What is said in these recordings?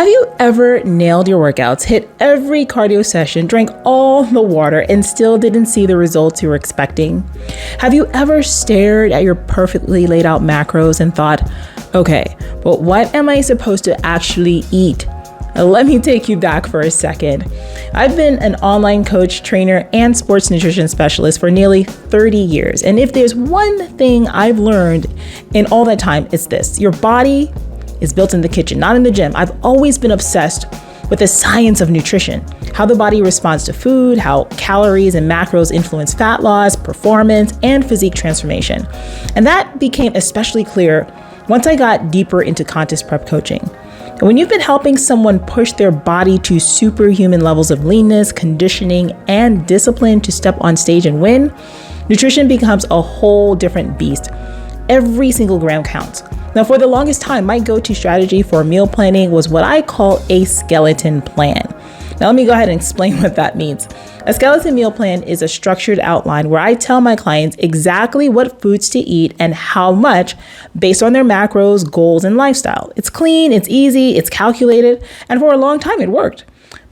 Have you ever nailed your workouts, hit every cardio session, drank all the water, and still didn't see the results you were expecting? Have you ever stared at your perfectly laid out macros and thought, okay, but what am I supposed to actually eat? Let me take you back for a second. I've been an online coach, trainer, and sports nutrition specialist for nearly 30 years. And if there's one thing I've learned in all that time, it's this: your body is built in the kitchen, not in the gym. I've always been obsessed with the science of nutrition, how the body responds to food, how calories and macros influence fat loss, performance, and physique transformation. And that became especially clear once I got deeper into contest prep coaching. And when you've been helping someone push their body to superhuman levels of leanness, conditioning, and discipline to step on stage and win, nutrition becomes a whole different beast. Every single gram counts. Now, for the longest time, my go-to strategy for meal planning was what I call a skeleton plan. Now, let me go ahead and explain what that means. A skeleton meal plan is a structured outline where I tell my clients exactly what foods to eat and how much based on their macros, goals, and lifestyle. It's clean, it's easy, it's calculated, and for a long time it worked.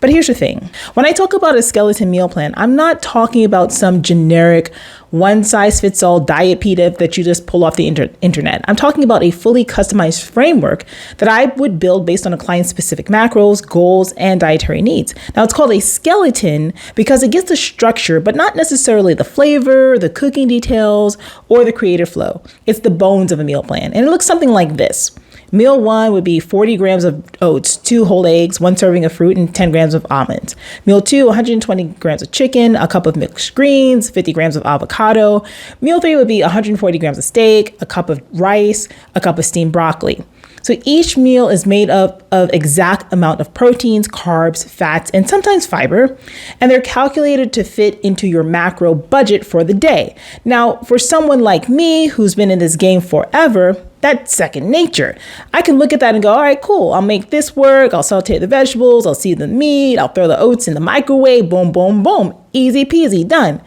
But here's the thing. When I talk about a skeleton meal plan, I'm not talking about some generic one-size-fits-all diet pita that you just pull off the internet. I'm talking about a fully customized framework that I would build based on a client's specific macros, goals, and dietary needs. Now, it's called a skeleton because it gives the structure, but not necessarily the flavor, the cooking details, or the creative flow. It's the bones of a meal plan. And it looks something like this. Meal 1 would be 40 grams of oats, 2 whole eggs, 1 serving of fruit, and 10 grams of almonds. Meal 2, 120 grams of chicken, a cup of mixed greens, 50 grams of avocado. Meal 3 would be 140 grams of steak, a cup of rice, a cup of steamed broccoli. So each meal is made up of exact amount of proteins, carbs, fats, and sometimes fiber, and they're calculated to fit into your macro budget for the day. Now, for someone like me who's been in this game forever, that's second nature. I can look at that and go, all right, cool. I'll make this work. I'll saute the vegetables. I'll season the meat. I'll throw the oats in the microwave. Boom, boom, boom. Easy peasy, done.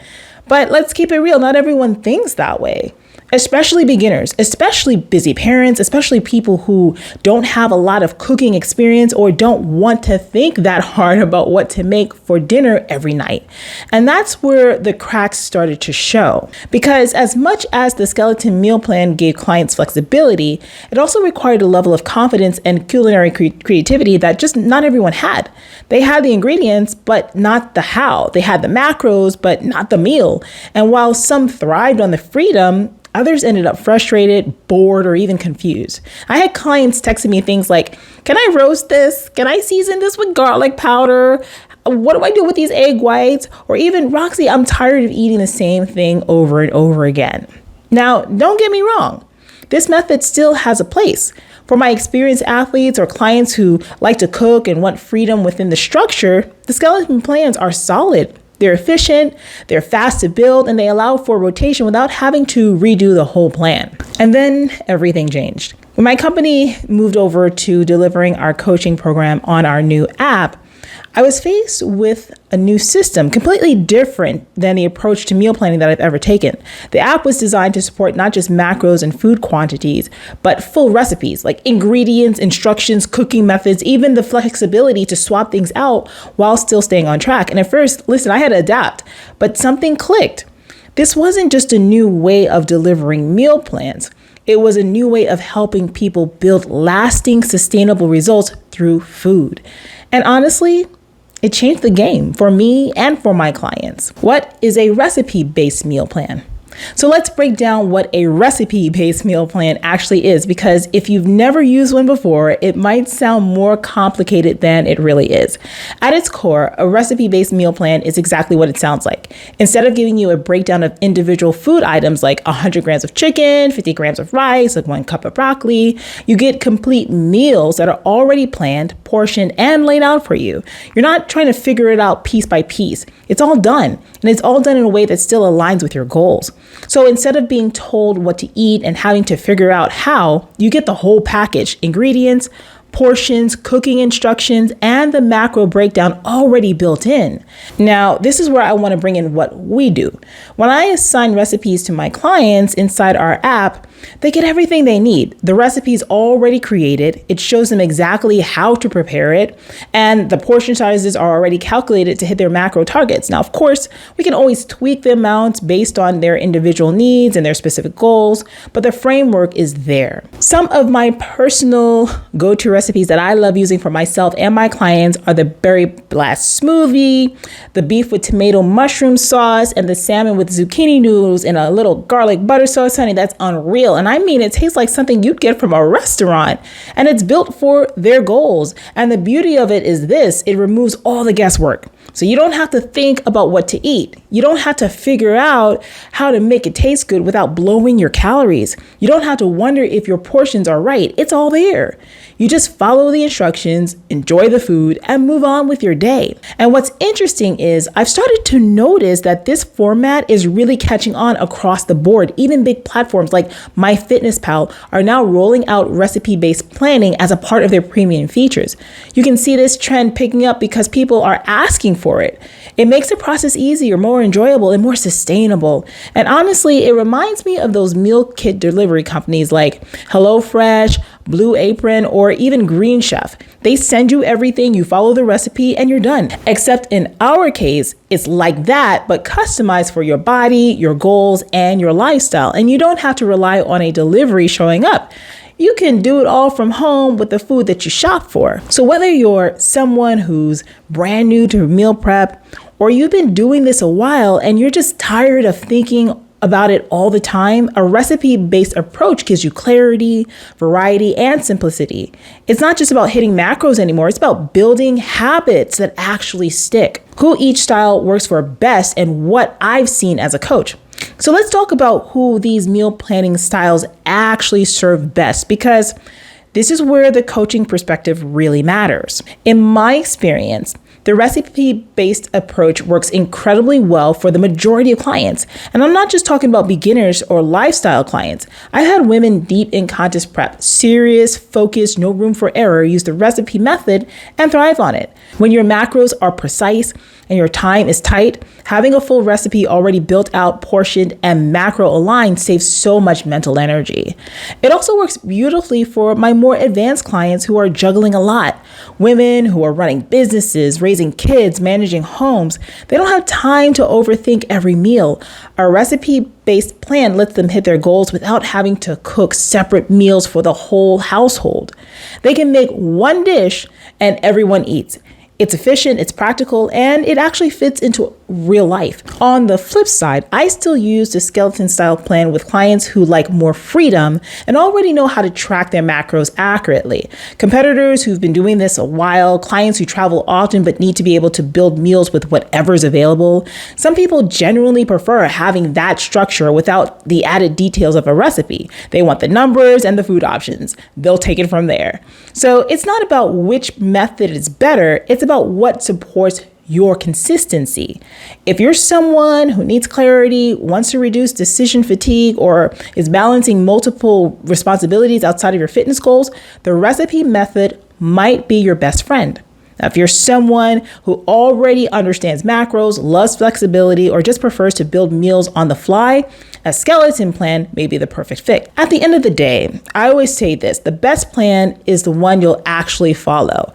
But let's keep it real. Not everyone thinks that way. Especially beginners, especially busy parents, especially people who don't have a lot of cooking experience or don't want to think that hard about what to make for dinner every night. And that's where the cracks started to show. Because as much as the skeleton meal plan gave clients flexibility, it also required a level of confidence and culinary creativity that just not everyone had. They had the ingredients, but not the how. They had the macros, but not the meal. And while some thrived on the freedom, others ended up frustrated, bored, or even confused. I had clients texting me things like, can I roast this? Can I season this with garlic powder? What do I do with these egg whites? Or even, Roxy, I'm tired of eating the same thing over and over again. Now, don't get me wrong. This method still has a place. For my experienced athletes or clients who like to cook and want freedom within the structure, the skeleton plans are solid. They're efficient, they're fast to build, and they allow for rotation without having to redo the whole plan. And then everything changed. When my company moved over to delivering our coaching program on our new app, I was faced with a new system, completely different than the approach to meal planning that I've ever taken. The app was designed to support not just macros and food quantities, but full recipes like ingredients, instructions, cooking methods, even the flexibility to swap things out while still staying on track. And at first, listen, I had to adapt, but something clicked. This wasn't just a new way of delivering meal plans. It was a new way of helping people build lasting, sustainable results through food. And honestly, it changed the game for me and for my clients. What is a recipe-based meal plan? So let's break down what a recipe-based meal plan actually is, because if you've never used one before, it might sound more complicated than it really is. At its core, a recipe-based meal plan is exactly what it sounds like. Instead of giving you a breakdown of individual food items like 100 grams of chicken, 50 grams of rice, like 1 cup of broccoli, you get complete meals that are already planned, portioned, and laid out for you. You're not trying to figure it out piece by piece. It's all done, and it's all done in a way that still aligns with your goals. So instead of being told what to eat and having to figure out how, you get the whole package: ingredients, portions, cooking instructions, and the macro breakdown already built in. Now, this is where I want to bring in what we do. When I assign recipes to my clients inside our app, They get everything they need. The recipe is already created. It shows them exactly how to prepare it, and the portion sizes are already calculated to hit their macro targets. Now, of course, we can always tweak the amounts based on their individual needs and their specific goals, but the framework is there. Some of my personal go-to recipes that I love using for myself and my clients are the berry blast smoothie, the beef with tomato mushroom sauce, and the salmon with zucchini noodles and a little garlic butter sauce. Honey, that's unreal. And I mean, it tastes like something you'd get from a restaurant, and it's built for their goals. And the beauty of it is this: it removes all the guesswork. So you don't have to think about what to eat. You don't have to figure out how to make it taste good without blowing your calories. You don't have to wonder if your portions are right. It's all there. You just follow the instructions, enjoy the food, and move on with your day. And what's interesting is I've started to notice that this format is really catching on across the board. Even big platforms like MyFitnessPal are now rolling out recipe-based planning as a part of their premium features. You can see this trend picking up because people are asking for it. It makes the process easier, more enjoyable, and more sustainable. And honestly, it reminds me of those meal kit delivery companies like HelloFresh, Blue Apron, or even Green Chef. They send you everything, you follow the recipe, and you're done. Except in our case, it's like that, but customized for your body, your goals, and your lifestyle. And you don't have to rely on a delivery showing up. You can do it all from home with the food that you shop for. So whether you're someone who's brand new to meal prep, or you've been doing this a while and you're just tired of thinking about it all the time, a recipe-based approach gives you clarity, variety, and simplicity. It's not just about hitting macros anymore. It's about building habits that actually stick. Who each style works for best and what I've seen as a coach. So let's talk about who these meal planning styles actually serve best, because this is where the coaching perspective really matters. In my experience, the recipe-based approach works incredibly well for the majority of clients. And I'm not just talking about beginners or lifestyle clients. I've had women deep in contest prep, serious, focused, no room for error, use the recipe method and thrive on it. When your macros are precise and your time is tight, having a full recipe already built out, portioned, and macro aligned saves so much mental energy. It also works beautifully for my more advanced clients who are juggling a lot. Women who are running businesses, raising kids, managing homes. They don't have time to overthink every meal. A recipe-based plan lets them hit their goals without having to cook separate meals for the whole household. They can make one dish and everyone eats. It's efficient, it's practical, and it actually fits into real life. On the flip side, I still use the skeleton style plan with clients who like more freedom and already know how to track their macros accurately. Competitors who've been doing this a while, clients who travel often but need to be able to build meals with whatever's available. Some people genuinely prefer having that structure without the added details of a recipe. They want the numbers and the food options. They'll take it from there. So it's not about which method is better, it's about what supports your consistency. If you're someone who needs clarity, wants to reduce decision fatigue, or is balancing multiple responsibilities outside of your fitness goals, the recipe method might be your best friend. Now, if you're someone who already understands macros, loves flexibility, or just prefers to build meals on the fly, a skeleton plan may be the perfect fit. At the end of the day, I always say this: the best plan is the one you'll actually follow.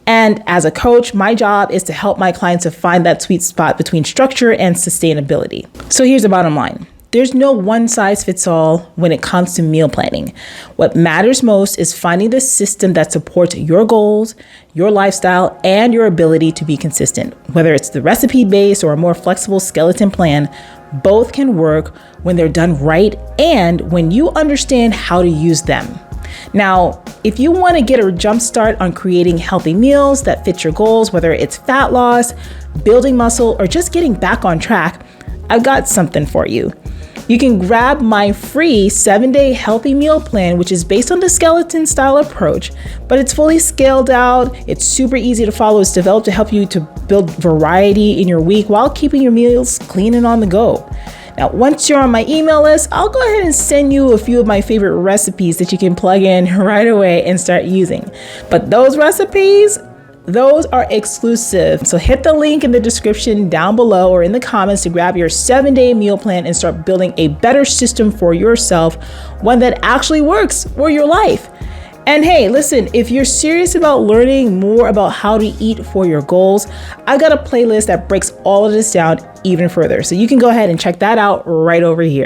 And as a coach, my job is to help my clients to find that sweet spot between structure and sustainability. So here's the bottom line. There's no one size fits all when it comes to meal planning. What matters most is finding the system that supports your goals, your lifestyle, and your ability to be consistent. Whether it's the recipe-based or a more flexible skeleton plan, both can work when they're done right and when you understand how to use them. Now, if you want to get a jump start on creating healthy meals that fit your goals, whether it's fat loss, building muscle, or just getting back on track, I've got something for you. You can grab my free 7-day healthy meal plan, which is based on the skeleton style approach, but it's fully scaled out. It's super easy to follow. It's developed to help you to build variety in your week while keeping your meals clean and on the go. Now, once you're on my email list, I'll go ahead and send you a few of my favorite recipes that you can plug in right away and start using. But those recipes, Those are exclusive. So hit the link in the description down below or in the comments to grab your 7-day meal plan and start building a better system for yourself, one that actually works for your life. And hey, listen, if you're serious about learning more about how to eat for your goals, I've got a playlist that breaks all of this down even further. So you can go ahead and check that out right over here.